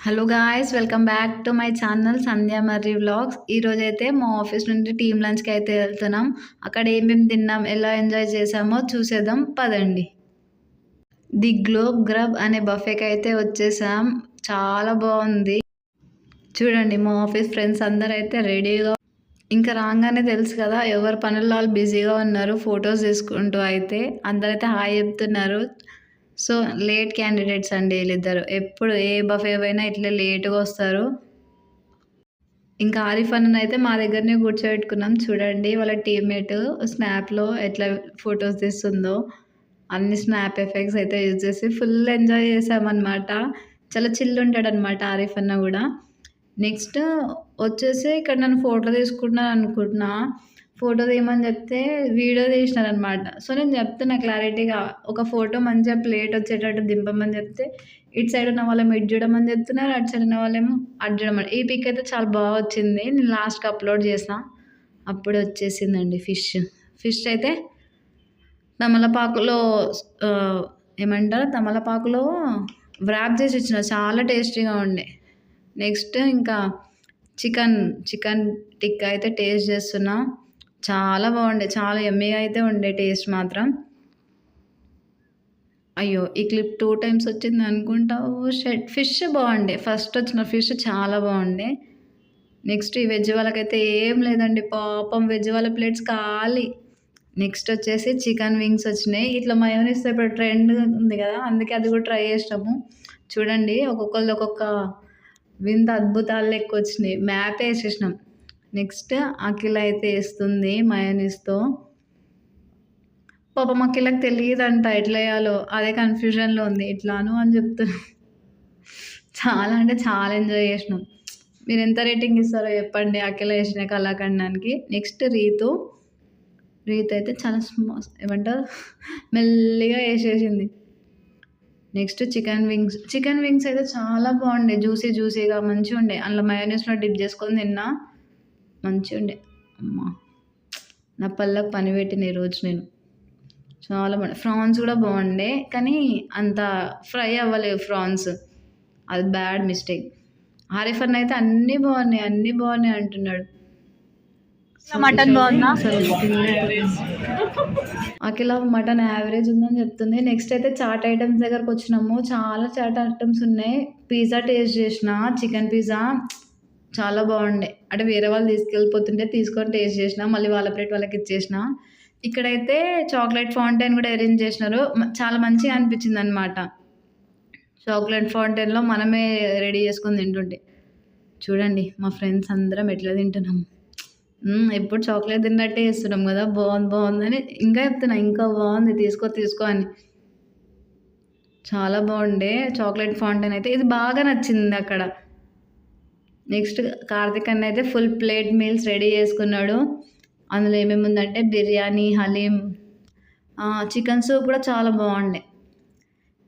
Hello guys, welcome back to my channel Sandhya Marri vlogs. ఈరోజైతే మా office నుండి team లంచ్కి అయితే వెళ్తున్నాం. అక్కడ ఏమేమి తిన్నాం, ఎలా ఎంజాయ్ చేసామో చూసేద్దాం పదండి. ది గ్లోబ్ గ్రబ్ అనే బఫేకి అయితే వచ్చేసాం. చాలా బాగుంది. చూడండి, మా ఆఫీస్ ఫ్రెండ్స్ అందరూ అయితే రెడీగా, ఇంకా రాగానే తెలుసు కదా, ఎవరి పనుల్లో వాళ్ళు బిజీగా ఉన్నారు. ఫొటోస్ తీసుకుంటూ అయితే అందరైతే హాయ్ చెప్తున్నారు. సో లేట్ క్యాండిడేట్స్ అండి వీళ్ళిద్దరు. ఎప్పుడు ఏ బఫే అయినా ఇట్లా లేట్గా వస్తారు. ఇంకా ఆరిఫ్ అన్న అయితే మా దగ్గరనే కూర్చోబెట్టుకున్నాం. చూడండి, వాళ్ళ టీమ్మేట్ స్నాప్లో ఎట్లా ఫొటోస్ తీస్తుందో. అన్ని స్నాప్ ఎఫెక్ట్స్ అయితే యూజ్ చేసి ఫుల్ ఎంజాయ్ చేసామన్నమాట. చాలా చిల్ ఉంటాడనమాట ఆరిఫ్ అన్న కూడా. నెక్స్ట్ వచ్చేసి ఇక్కడ నన్ను ఫోటో తీసుకుంటున్నాను అనుకుంటున్నా. ఫోటో తీయమని చెప్తే వీడియో తీసినారనమాట. సో నేను చెప్తున్నా క్లారిటీగా, ఒక ఫోటో మంచిగా ప్లేట్ వచ్చేటట్టు దింపమని చెప్తే, ఇటు సైడ్ ఉన్న వాళ్ళేమో ఇటు చూడమని చెప్తున్నారు, అటు సైడ్ ఉన్న వాళ్ళేమో అటు చూడమని. ఈ పిక్ అయితే చాలా బాగా వచ్చింది. నేను లాస్ట్కి అప్లోడ్ చేసిన. అప్పుడే వచ్చేసిందండి ఫిష్ అయితే తమలపాకులో ఏమంటారు, తమలపాకులో వ్రాప్ చేసి ఇచ్చిన, చాలా టేస్టీగా ఉండే. నెక్స్ట్ ఇంకా చికెన్ టిక్కా అయితే టేస్ట్ చేస్తున్నా. చాలా బాగుండే, చాలా ఎమ్మీగా అయితే ఉండే టేస్ట్ మాత్రం. అయ్యో, ఈ క్లిప్ 2 టైమ్స్ వచ్చింది అనుకుంటా. ఓ షట్, ఫిష్ బాగుండే. ఫస్ట్ వచ్చిన ఫిష్ చాలా బాగుండే. నెక్స్ట్ ఈ వెజ్ వాళ్ళకైతే ఏం లేదండి, పాపం వెజ్ వాళ్ళ ప్లేట్స్ ఖాళీ. నెక్స్ట్ వచ్చేసి చికెన్ వింగ్స్ వచ్చినాయి. ఇట్లా మయోనీస్ ఇప్పుడు ట్రెండ్ ఉంది కదా, అందుకే అది కూడా ట్రై చేసినాము. చూడండి, ఒక్కొక్కళ్ళు ఒక్కొక్క వింత అద్భుతాలు లెక్క వచ్చినాయి. మ్యాప్ వేసేసినాం. నెక్స్ట్ అఖిల అయితే వేస్తుంది మయోనీస్తో. పాపం అఖిలకు తెలియదంట ఎట్లా వేయాలో, అదే కన్ఫ్యూజన్లో ఉంది. ఇట్లాను అని చెప్తున్నా. చాలా అంటే చాలా ఎంజాయ్ చేసినాం. మీరు ఎంత రేటింగ్ ఇస్తారో చెప్పండి అఖిల వేసిన కళాఖండానికి. నెక్స్ట్ రీతు అయితే చాలా ఏమంటారు, మెల్లిగా వేసేసింది. నెక్స్ట్ చికెన్ వింగ్స్ అయితే చాలా బాగుండే, జ్యూసీగా మంచిగా ఉండే. అందులో మయోనీస్లో డిప్ చేసుకొని తిన్నా, మంచిగా ఉండే. అమ్మా, నా పళ్ళకు పని పెట్టిన ఈరోజు నేను. చాలా బాగుండే. ఫ్రాన్స్ కూడా బాగుండే, కానీ అంత ఫ్రై అవ్వలేవు ఫ్రాన్స్, అది బ్యాడ్ మిస్టేక్. ఆరిఫ్ అన్న అయితే అన్నీ బాగున్నాయి అంటున్నాడు. మటన్ బాగుందా? అఖిల మటన్ యావరేజ్ ఉందని చెప్తుంది. నెక్స్ట్ అయితే చాట్ ఐటమ్స్ దగ్గరకు వచ్చినాము. చాలా చాట్ ఐటమ్స్ ఉన్నాయి. పిజ్జా టేస్ట్ చేసిన, చికెన్ పిజ్జా చాలా బాగుండే. అంటే వేరే వాళ్ళు తీసుకెళ్ళిపోతుంటే తీసుకొని టేస్ట్ చేసిన, మళ్ళీ వాళ్ళ ప్లేట్ వాళ్ళకి ఇచ్చేసిన. ఇక్కడైతే చాక్లెట్ ఫౌంటైన్ కూడా అరేంజ్ చేసినారు. చాలా మంచిగా అనిపించింది అనమాట. చాక్లెట్ ఫౌంటైన్లో మనమే రెడీ చేసుకొని తింటుంటే. చూడండి, మా ఫ్రెండ్స్ అందరం ఎట్లా తింటున్నాము. ఎప్పుడు చాక్లెట్ తిన్నట్టే చేస్తున్నాం కదా, బాగుందని ఇంకా చెప్తున్నా, ఇంకా బాగుంది, తీసుకో అని. చాలా బాగుండే చాక్లెట్ ఫౌంటైన్ అయితే. ఇది బాగా నచ్చింది అక్కడ. నెక్స్ట్ కార్తిక్ అన్న అయితే ఫుల్ ప్లేట్ మీల్స్ రెడీ చేసుకున్నాడు. అందులో ఏమేమి ఉందంటే బిర్యానీ, హలీం, చికెన్ సూప్ కూడా చాలా బాగుండే.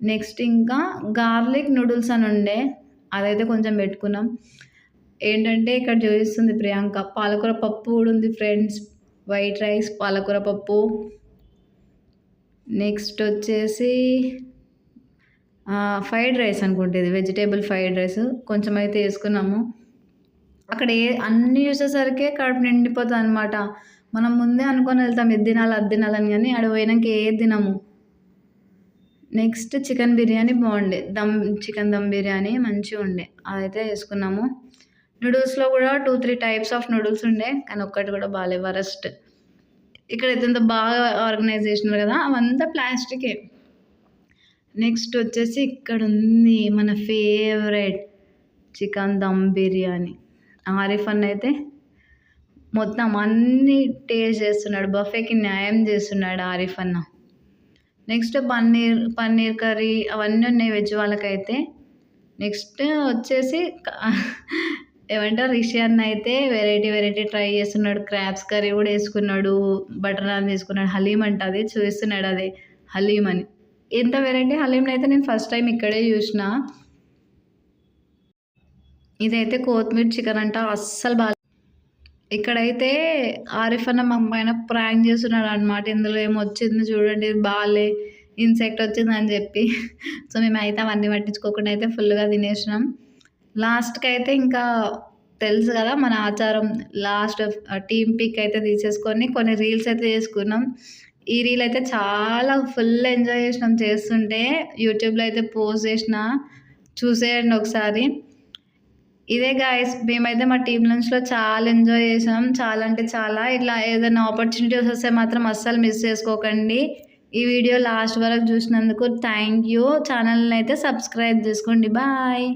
నెక్స్ట్ ఇంకా గార్లిక్ నూడిల్స్ అని ఉండే, అదైతే కొంచెం పెట్టుకున్నాం. ఏంటంటే ఇక్కడ చూపిస్తుంది ప్రియాంక, పాలకూర పప్పు కూడా ఉంది ఫ్రెండ్స్. వైట్ రైస్, పాలకూర పప్పు. నెక్స్ట్ వచ్చేసి ఫ్రైడ్ రైస్ అనుకుంటుంది, వెజిటేబుల్ ఫ్రైడ్ రైస్ కొంచెం అయితే వేసుకున్నాము. అక్కడ అన్నీ చూసేసరికి కడుపు నిండిపోతుంది అనమాట. మనం ముందే అనుకొని వెళ్తాం ఇది తినాలి అది తినాలని, కానీ ఆడ పోయినాక ఏది తినము. నెక్స్ట్ చికెన్ బిర్యానీ బాగుండే, చికెన్ దమ్ బిర్యానీ మంచిగా ఉండే, అదైతే వేసుకున్నాము. నూడిల్స్లో కూడా 2-3 టైప్స్ ఆఫ్ నూడిల్స్ ఉండే, కానీ ఒక్కటి కూడా బాగాలేదు, వరస్ట్. ఇక్కడైతే ఇంత బాగా ఆర్గనైజ్ చేసినారు కదా, అవంతా ప్లాస్టికే. నెక్స్ట్ వచ్చేసి ఇక్కడ ఉంది మన ఫేవరెట్ చికెన్ దమ్ బిర్యానీ. ఆరిఫ్ అన్న అయితే మొత్తం అన్నీ టేస్ట్ చేస్తున్నాడు, బఫేకి న్యాయం చేస్తున్నాడు ఆరిఫ్ అన్న. నెక్స్ట్ పన్నీర్ కర్రీ అవన్నీ ఉన్నాయి వెజ్ వాళ్ళకైతే. నెక్స్ట్ వచ్చేసి ఏమంటారు, రిషి అన్న అయితే వెరైటీ ట్రై చేస్తున్నాడు. క్రాబ్స్ కర్రీ కూడా వేసుకున్నాడు, బటర్ నాన్ తీసుకున్నాడు, హలీం అంట అది చూస్తున్నాడు, అదే హలీం అని. ఎంత వెరైటీ హలీంని అయితే నేను ఫస్ట్ టైం ఇక్కడే చూసిన. ఇదైతే కొత్తిమీర చికెన్ అంట, అస్సలు బాగా. ఇక్కడైతే ఆరిఫ్ అన్న మా పైన ప్రాంక్ చేస్తున్నాడు అనమాట. ఇందులో ఏమో వచ్చింది చూడండి, బాగాలే, ఇన్సెక్ట్ వచ్చిందని చెప్పి. సో మేమైతే అవన్నీ పట్టించుకోకుండా అయితే ఫుల్గా తినేసినాం. లాస్ట్‌కైతే ఇంకా తెలుసు గదా! మన ఆచారం లాస్ట్ టీమ్ పిక్ అయితే తీసేసుకొని కొన్ని రీల్స్ అయితే చేసుకున్నాం. ఈ రీల్ అయితే చాలా ఫుల్ ఎంజాయ్ చేసినాం చేస్తుంటే. యూట్యూబ్‌లో అయితే పోస్ట్ చేసిన. చూసేయండి ఒకసారి. ఇదే గాయ్స్ మేమైతే మా టీమ్ లంచ్‌లో చాలా ఎంజాయ్ చేసాం. చాలా అంటే చాలా. ఇట్లా ఏదైనా ఆపర్చునిటీస్ వస్తే మాత్రం అస్సలు మిస్ చేసుకోకండి. ఈ వీడియో లాస్ట్ వరకు చూసినందుకు థ్యాంక్ యూ. ఛానల్‌ని అయితే సబ్స్క్రైబ్ చేసుకోండి. బాయ్.